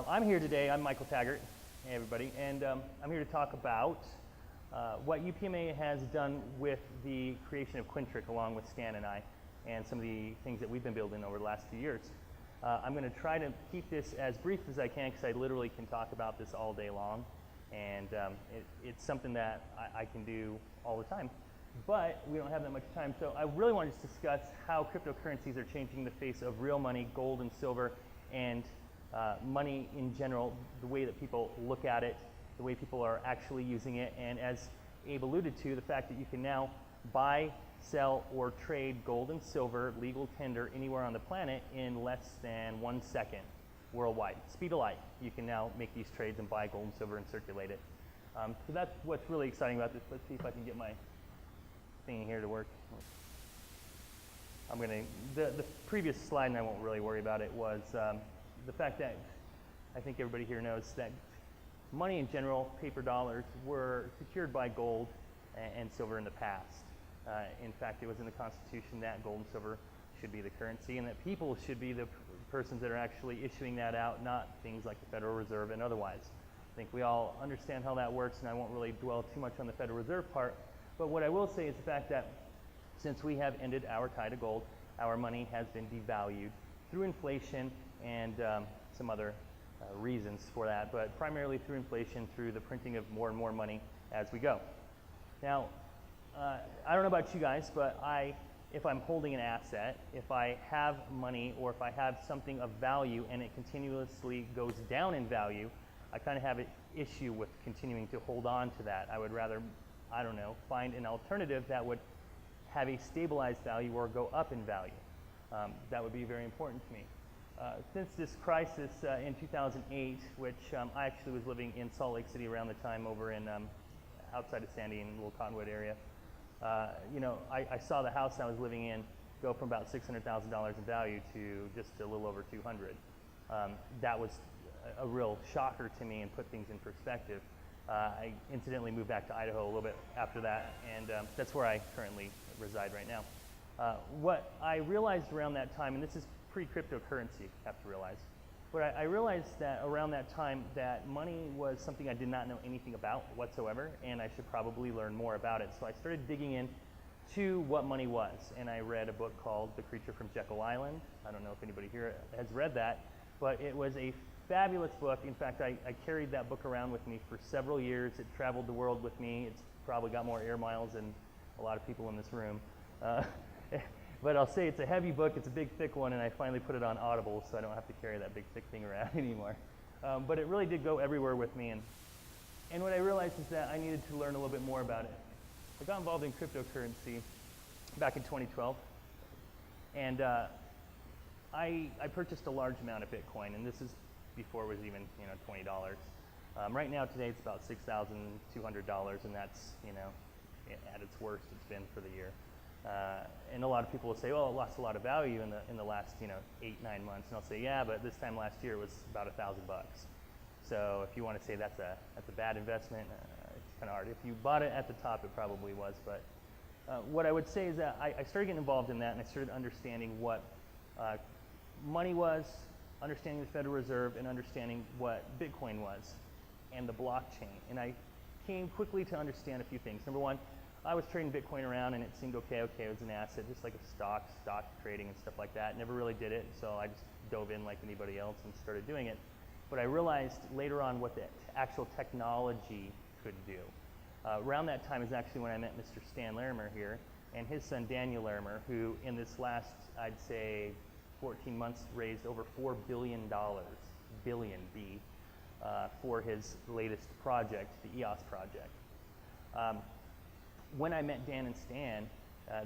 I'm here today, I'm Michael Taggart, hey everybody, and I'm here to talk about what UPMA has done with the creation of Quintric along with Stan and I, and some of the things that we've been building over the last few years. I'm going to try to keep this as brief as I can because I literally can talk about this all day long, and it's something that I can do all the time. But we don't have that much time, so I really want to discuss how cryptocurrencies are changing the face of real money, gold and silver, and money in general, the way that people look at it, the way people are actually using it, and as Abe alluded to, the fact that you can now buy, sell, or trade gold and silver, legal tender, anywhere on the planet in less than 1 second worldwide. Speed of light. You can now make these trades and buy gold and silver and circulate it. So that's what's really exciting about this. Let's see if I can get my thing here to work. The previous slide, and I won't really worry about it, was the fact that I think everybody here knows that money in general, paper dollars, were secured by gold and silver in the past. In fact, it was in the Constitution that gold and silver should be the currency and that people should be the persons that are actually issuing that out, not things like the Federal Reserve and otherwise. I think we all understand how that works, and I won't really dwell too much on the Federal Reserve part. But what I will say is the fact that since we have ended our tie to gold, our money has been devalued through inflation and some other reasons for that, but primarily through inflation, through the printing of more and more money as we go. Now, I don't know about you guys, but if I'm holding an asset, if I have money or if I have something of value and it continuously goes down in value, I kind of have an issue with continuing to hold on to that. I would rather, I don't know, find an alternative that would have a stabilized value or go up in value. That would be very important to me. Since this crisis in 2008, which I actually was living in Salt Lake City around the time over in outside of Sandy in the little Cottonwood area, I saw the house I was living in go from about $600,000 in value to just a little over 200. That was a real shocker to me and put things in perspective. I incidentally moved back to Idaho a little bit after that, and that's where I currently reside right now. What I realized around that time, and this is pre-cryptocurrency, you have to realize, but I realized that around that time that money was something I did not know anything about whatsoever, and I should probably learn more about it. So I started digging in to what money was, and I read a book called The Creature from Jekyll Island. I don't know if anybody here has read that, but it was a fabulous book. In fact, I carried that book around with me for several years. It traveled the world with me. It's probably got more air miles than a lot of people in this room. But I'll say it's a heavy book, it's a big thick one, and I finally put it on Audible so I don't have to carry that big thick thing around anymore. But it really did go everywhere with me, and what I realized is that I needed to learn a little bit more about it. I got involved in cryptocurrency back in 2012, and I purchased a large amount of Bitcoin, and this is before it was even $20. Right now today it's about $6,200, and that's at its worst it's been for the year. And a lot of people will say, well, it lost a lot of value in the last 8-9 months, and I'll say, yeah, but this time last year it was about $1,000 bucks. So if you want to say that's a bad investment, it's kind of hard. If you bought it at the top, it probably was. But what I would say is that I started getting involved in that, and I started understanding what money was, understanding the Federal Reserve, and understanding what Bitcoin was, and the blockchain. And I came quickly to understand a few things. Number one, I was trading Bitcoin around and it seemed okay, it was an asset, just like a stock trading and stuff like that. Never really did it, so I just dove in like anybody else and started doing it. But I realized later on what the actual technology could do. Around that time is actually when I met Mr. Stan Larimer here and his son Daniel Larimer, who in this last, I'd say, 14 months raised over $4 billion, billion B, for his latest project, the EOS project. When I met Dan and Stan,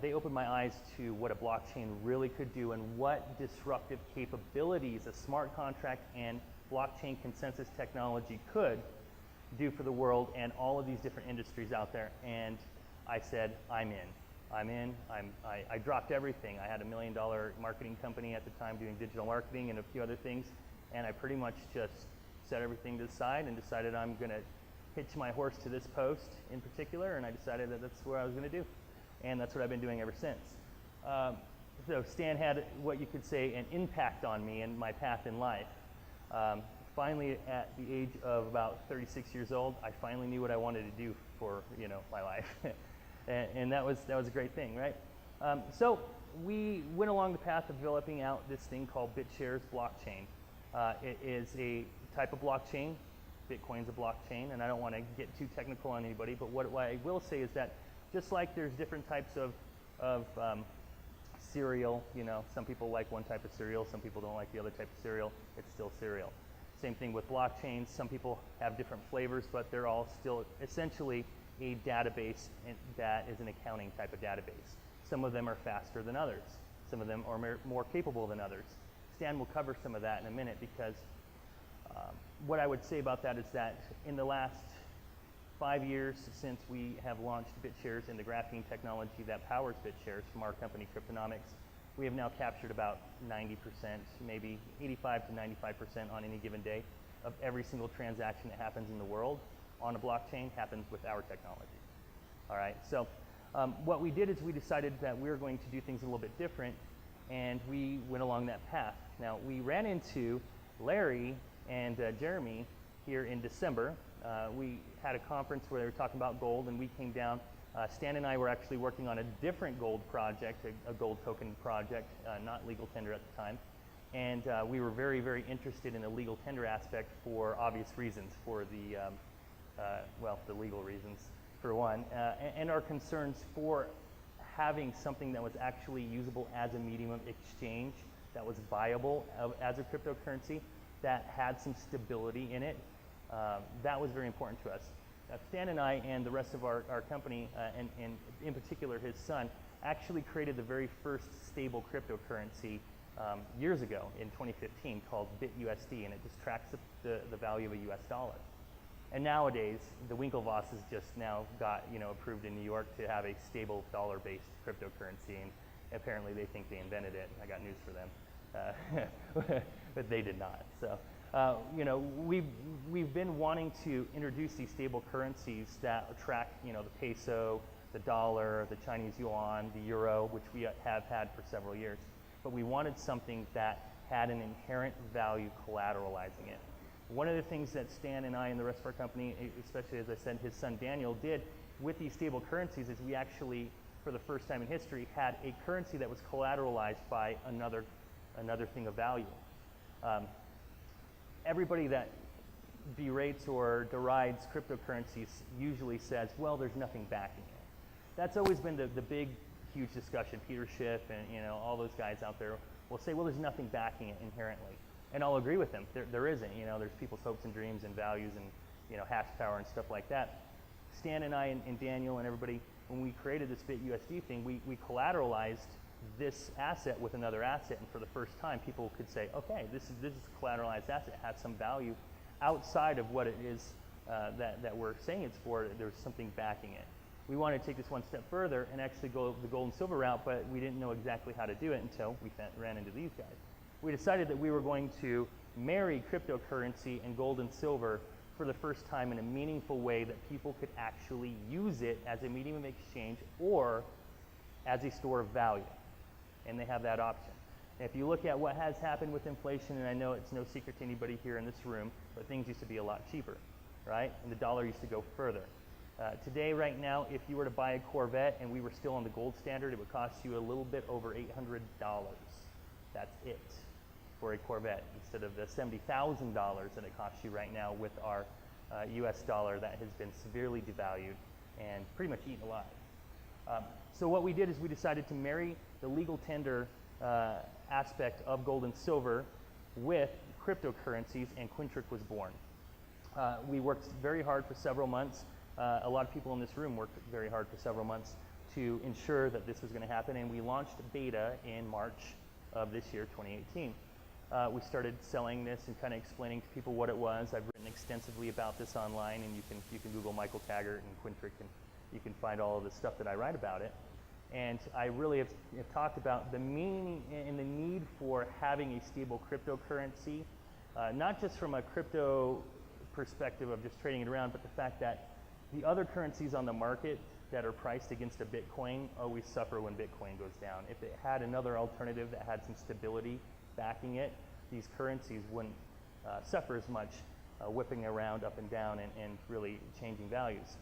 they opened my eyes to what a blockchain really could do and what disruptive capabilities a smart contract and blockchain consensus technology could do for the world and all of these different industries out there. And I said, I'm in. I dropped everything. I had $1 million marketing company at the time doing digital marketing and a few other things, and I pretty much just set everything to the side and decided I'm going to hitch my horse to this post in particular, and I decided that that's what I was going to do, and that's what I've been doing ever since. So Stan had what you could say an impact on me and my path in life. finally, at the age of about 36 years old, I finally knew what I wanted to do for my life, and that was a great thing, right? So we went along the path of developing out this thing called Bitshares Blockchain. It is a type of blockchain. Bitcoin's a blockchain, and I don't want to get too technical on anybody, but what I will say is that just like there's different types of cereal, some people like one type of cereal, some people don't like the other type of cereal, it's still cereal. Same thing with blockchains. Some people have different flavors, but they're all still essentially a database that is an accounting type of database. Some of them are faster than others. Some of them are more capable than others. Stan will cover some of that in a minute, because what I would say about that is that in the last 5 years since we have launched Bitshares and the graphene technology that powers Bitshares from our company Cryptonomics, we have now captured about 90%, maybe 85 to 95% on any given day of every single transaction that happens in the world on a blockchain happens with our technology. All right, so what we did is we decided that we were going to do things a little bit different, and we went along that path. Now, we ran into Larry and Jeremy here in December. We had a conference where they were talking about gold, and we came down. Stan and I were actually working on a different gold project, a gold token project, not legal tender at the time. And we were very, very interested in the legal tender aspect for obvious reasons, for the legal reasons, for one, and our concerns for having something that was actually usable as a medium of exchange, that was viable as a cryptocurrency, that had some stability in it. That was very important to us. Stan and I and the rest of our company, and in particular his son, actually created the very first stable cryptocurrency years ago in 2015 called BitUSD, and it just tracks the value of a US dollar. And nowadays, the Winklevoss has just now got approved in New York to have a stable dollar-based cryptocurrency, and apparently they think they invented it. I got news for them, but they did not. So. We've been wanting to introduce these stable currencies that track, the peso, the dollar, the Chinese yuan, the euro, which we have had for several years. But we wanted something that had an inherent value collateralizing it. One of the things that Stan and I and the rest of our company, especially as I said, his son Daniel, did with these stable currencies is we actually, for the first time in history, had a currency that was collateralized by another thing of value. Everybody that berates or derides cryptocurrencies usually says, well, there's nothing backing it. That's always been the big, huge discussion. Peter Schiff and all those guys out there will say, well, there's nothing backing it inherently. And I'll agree with them. There isn't. There's people's hopes and dreams and values and hash power and stuff like that. Stan and I and Daniel and everybody, when we created this BitUSD thing, we collateralized this asset with another asset, and for the first time people could say, okay, this is a collateralized asset, it has some value outside of what it is that we're saying it's for. There's something backing it. We wanted to take this one step further and actually go the gold and silver route, but we didn't know exactly how to do it until we ran into these guys. We decided that we were going to marry cryptocurrency and gold and silver for the first time in a meaningful way that people could actually use it as a medium of exchange or as a store of value. And they have that option. And if you look at what has happened with inflation, and I know it's no secret to anybody here in this room, but things used to be a lot cheaper, right? And the dollar used to go further. Today, right now, if you were to buy a Corvette and we were still on the gold standard, it would cost you a little bit over $800. That's it for a Corvette, instead of the $70,000 that it costs you right now with our US dollar that has been severely devalued and pretty much eaten alive. So what we did is we decided to marry the legal tender aspect of gold and silver with cryptocurrencies, and Quintric was born. We worked very hard for several months. A lot of people in this room worked very hard for several months to ensure that this was going to happen, and we launched beta in March of this year, 2018. We started selling this and kind of explaining to people what it was. I've written extensively about this online, and you can Google Michael Taggart and Quintric, and you can find all of the stuff that I write about it. And I really have talked about the meaning and the need for having a stable cryptocurrency, not just from a crypto perspective of just trading it around, but the fact that the other currencies on the market that are priced against a Bitcoin always suffer when Bitcoin goes down. If it had another alternative that had some stability backing it, these currencies wouldn't suffer as much whipping around up and down and really changing values.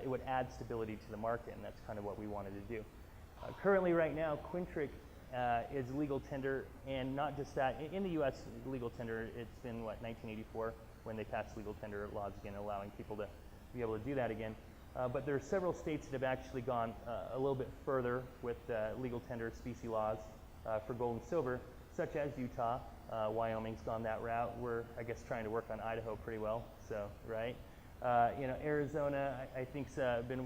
It would add stability to the market, and that's kind of what we wanted to do. Currently, right now, Quintric is legal tender, and not just that. In the U.S., legal tender, it's been, 1984 when they passed legal tender laws again, allowing people to be able to do that again. But there are several states that have actually gone a little bit further with legal tender specie laws for gold and silver, such as Utah. Wyoming's gone that route. We're, I guess, trying to work on Idaho pretty well, so, right? Arizona, I think's been,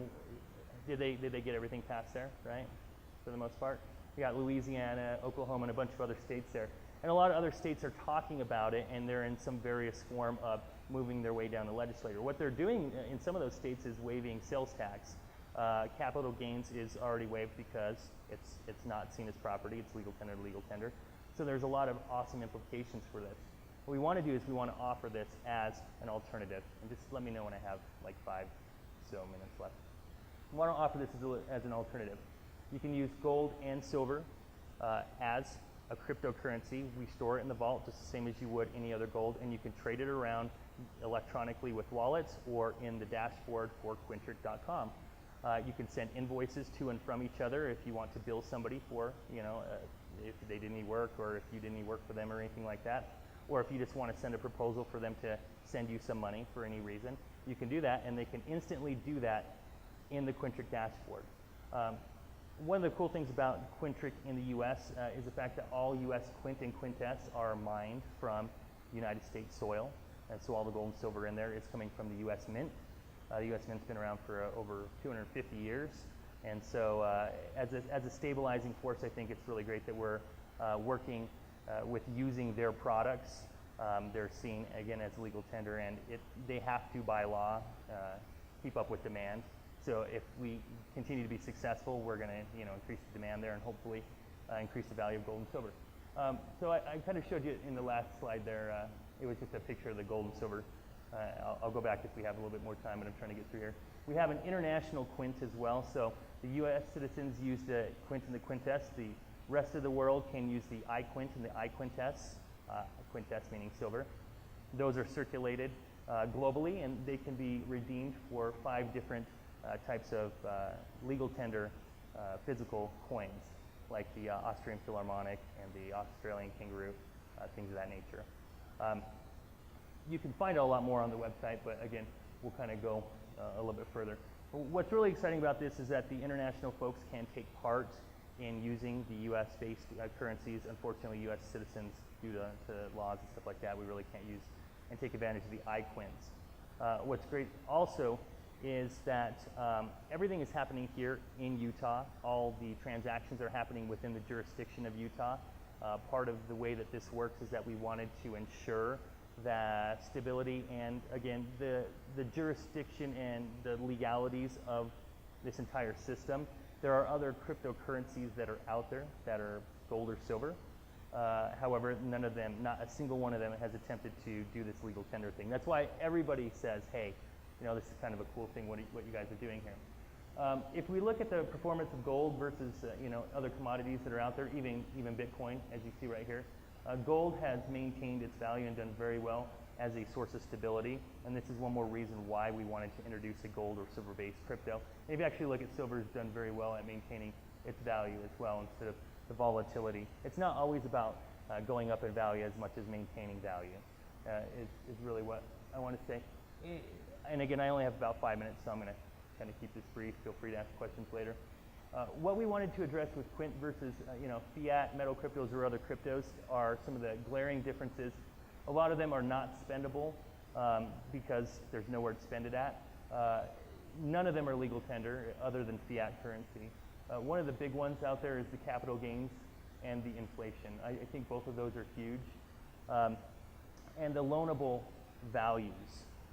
did they get everything passed there, right? For the most part. We got Louisiana, Oklahoma, and a bunch of other states there. And a lot of other states are talking about it, and they're in some various form of moving their way down the legislature. What they're doing in some of those states is waiving sales tax. Capital gains is already waived because it's not seen as property. It's legal tender to legal tender. So there's a lot of awesome implications for this. What we want to do is we want to offer this as an alternative. And just let me know when I have like 5 minutes left. We want to offer this as an alternative. You can use gold and silver as a cryptocurrency. We store it in the vault just the same as you would any other gold, and you can trade it around electronically with wallets or in the dashboard for Quintric.com. You can send invoices to and from each other if you want to bill somebody for, if they did any work or if you did any work for them or anything like that. Or if you just want to send a proposal for them to send you some money for any reason, you can do that, and they can instantly do that in the Quintric dashboard. One of the cool things about Quintric in the U.S. Is the fact that all U.S. quint and quintess are mined from United States soil, and so all the gold and silver in there is coming from the U.S. Mint. The U.S. Mint's been around for over 250 years, and so as a stabilizing force, I think it's really great that we're working with using their products. They're seen again as legal tender, and they have to, by law, keep up with demand. So if we continue to be successful, we're going to increase the demand there and hopefully increase the value of gold and silver. So I kind of showed you in the last slide there. It was just a picture of the gold and silver. I'll go back if we have a little bit more time, but I'm trying to get through here. We have an international quint as well. So the U.S. citizens use the quint and the quintess. The rest of the world can use the iQuint and the iQuintess, quintess meaning silver. Those are circulated globally, and they can be redeemed for 5 different types of legal tender physical coins, like the Austrian Philharmonic and the Australian Kangaroo, things of that nature. You can find a lot more on the website, but again, we'll kind of go a little bit further. What's really exciting about this is that the international folks can take part in using the U.S.-based currencies. Unfortunately, U.S. citizens, due to laws and stuff like that, we really can't use and take advantage of the iQuints. What's great also is that everything is happening here in Utah. All the transactions are happening within the jurisdiction of Utah. Part of the way that this works is that we wanted to ensure that stability and, again, the jurisdiction and the legalities of this entire system. There are other cryptocurrencies that are out there that are gold or silver. However, none of them, not a single one of them, has attempted to do this legal tender thing. That's why everybody says, hey, this is kind of a cool thing, what you guys are doing here. If we look at the performance of gold versus other commodities that are out there, even Bitcoin, as you see right here, gold has maintained its value and done very well as a source of stability, and this is one more reason why we wanted to introduce a gold or silver-based crypto. And if you actually look at silver, has done very well at maintaining its value as well instead of the volatility. It's not always about going up in value as much as maintaining value. Is really what I want to say. And again, I only have about 5 minutes, so I'm going to kind of keep this brief. Feel free to ask questions later. What we wanted to address with Quint versus fiat, metal cryptos, or other cryptos are some of the glaring differences. A lot of them are not spendable because there's nowhere to spend it at. None of them are legal tender other than fiat currency. One of the big ones out there is the capital gains and the inflation. I think both of those are huge. And the loanable values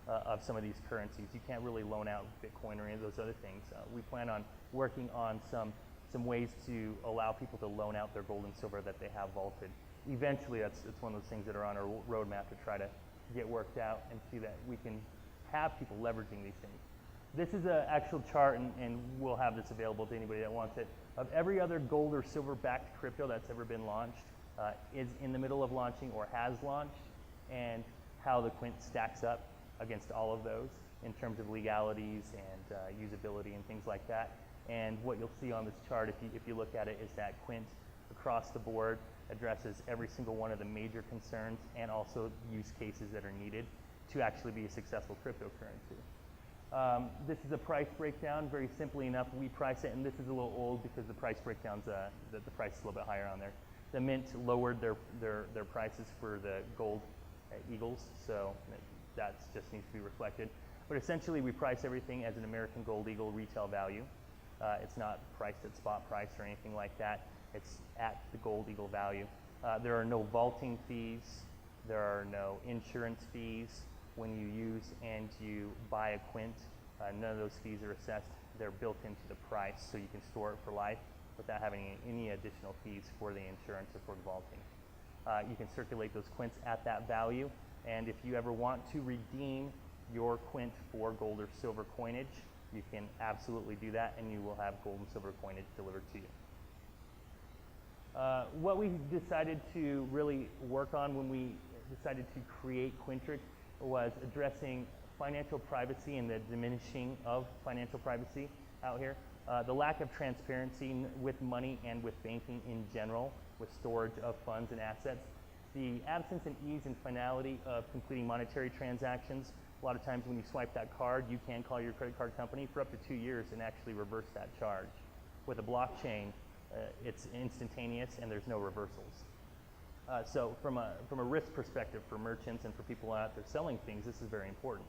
of some of these currencies. You can't really loan out Bitcoin or any of those other things. We plan on working on some ways to allow people to loan out their gold and silver that they have vaulted. Eventually, it's one of those things that are on our roadmap to try to get worked out and see that we can have people leveraging these things. This is an actual chart, and we'll have this available to anybody that wants it, of every other gold or silver-backed crypto that's ever been launched, is in the middle of launching or has launched. And how the Quint stacks up against all of those in terms of legalities and usability and things like that. And what you'll see on this chart, if you look at it, is that Quint across the board addresses every single one of the major concerns and also use cases that are needed to actually be a successful cryptocurrency. This is a price breakdown. Very simply enough, we price it, and this is a little old because the price breakdown's the price is a little bit higher on there. The Mint lowered their prices for the gold eagles, so that just needs to be reflected. But essentially, we price everything as an American Gold Eagle retail value. It's not priced at spot price or anything like that. It's at the Gold Eagle value. There are no vaulting fees. There are no insurance fees. When you use and you buy a Quint, none of those fees are assessed. They're built into the price, so you can store it for life without having any additional fees for the insurance or for the vaulting. You can circulate those Quints at that value, and if you ever want to redeem your Quint for gold or silver coinage, you can absolutely do that, and you will have gold and silver coinage delivered to you. What we decided to really work on when we decided to create Quintric was addressing financial privacy and the diminishing of financial privacy out here. The lack of transparency with money and with banking in general, with storage of funds and assets. The absence and ease and finality of completing monetary transactions. A lot of times when you swipe that card, you can call your credit card company for up to 2 years and actually reverse that charge. With a blockchain, it's instantaneous and there's no reversals. So from a risk perspective for merchants and for people out there selling things, this is very important.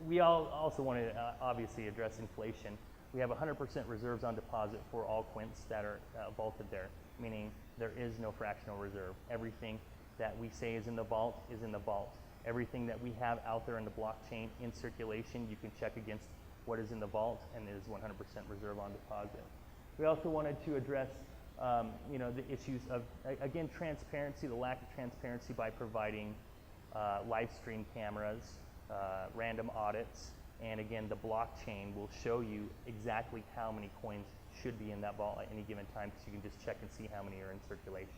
We also want to obviously address inflation. We have 100% reserves on deposit for all Quints that are vaulted there, meaning there is no fractional reserve. Everything that we say is in the vault is in the vault. Everything that we have out there in the blockchain in circulation, you can check against what is in the vault, and it is 100% reserve on deposit. We also wanted to address the issues of, again, transparency, the lack of transparency by providing live stream cameras, random audits, and again, the blockchain will show you exactly how many coins should be in that vault at any given time, so you can just check and see how many are in circulation.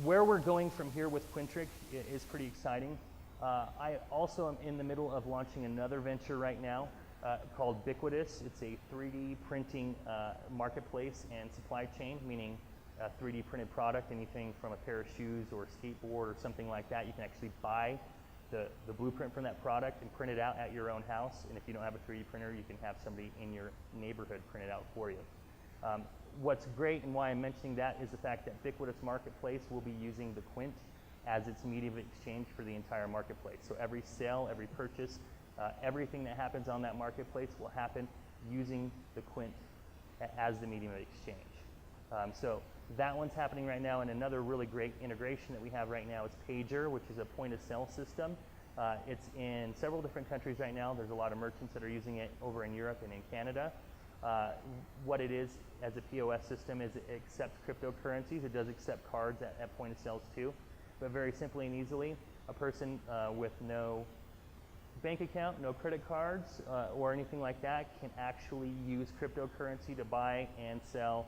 Where we're going from here with Quintric is pretty exciting. I also am in the middle of launching another venture right now called Biquitous. It's a 3D printing marketplace and supply chain, meaning a 3D printed product, anything from a pair of shoes or a skateboard or something like that. You can actually buy the blueprint from that product and print it out at your own house. And if you don't have a 3D printer, you can have somebody in your neighborhood print it out for you. What's great and why I'm mentioning that is the fact that Biquitous Marketplace will be using the Quint as its medium of exchange for the entire marketplace. So every sale, every purchase, everything that happens on that marketplace will happen using the Quint as the medium of exchange. So that one's happening right now, and another really great integration that we have right now is Pager, which is a point-of-sale system. It's in several different countries right now. There's a lot of merchants that are using it over in Europe and in Canada. What it is as a POS system is it accepts cryptocurrencies. It does accept cards at point of sales too, but very simply and easily, a person with no bank account, no credit cards, or anything like that can actually use cryptocurrency to buy and sell,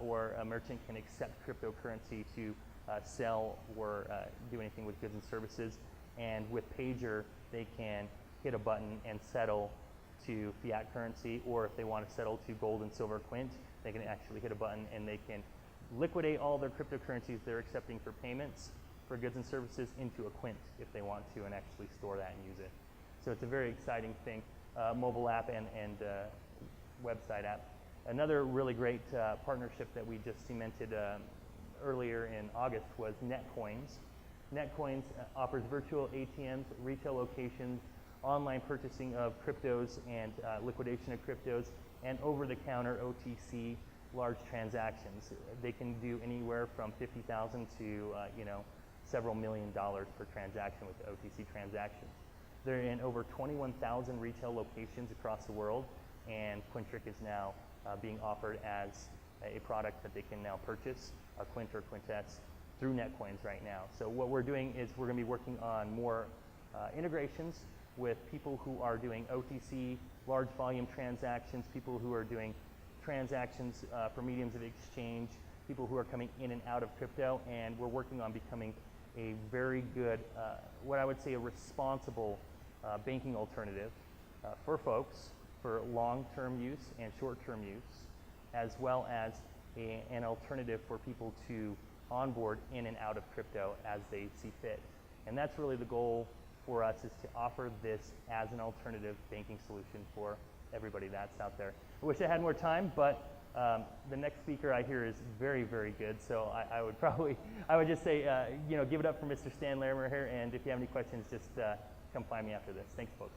or a merchant can accept cryptocurrency to sell or do anything with goods and services. And with Pager, they can hit a button and settle to fiat currency, or if they want to settle to gold and silver Quint, they can actually hit a button and they can liquidate all their cryptocurrencies they're accepting for payments for goods and services into a Quint if they want to, and actually store that and use it. So it's a very exciting thing, mobile app and website app. Another really great partnership that we just cemented earlier in August was Netcoins. Netcoins offers virtual ATMs, retail locations, online purchasing of cryptos and liquidation of cryptos, and over-the-counter OTC large transactions. They can do anywhere from $50,000 to several $1 million per transaction with OTC transactions. They're in over 21,000 retail locations across the world, and Quintric is now being offered as a product that they can now purchase, a Quint or Quintess, through Netcoins right now. So what we're doing is we're going to be working on more integrations with people who are doing OTC, large volume transactions, people who are doing transactions for mediums of exchange, people who are coming in and out of crypto, and we're working on becoming a very good, what I would say a responsible banking alternative for folks for long-term use and short-term use, as well as an alternative for people to onboard in and out of crypto as they see fit. And that's really the goal for us, is to offer this as an alternative banking solution for everybody that's out there. I wish I had more time, but the next speaker I hear is very, very good. So I would just say, give it up for Mr. Stan Larimer here. And if you have any questions, just come find me after this. Thanks, folks.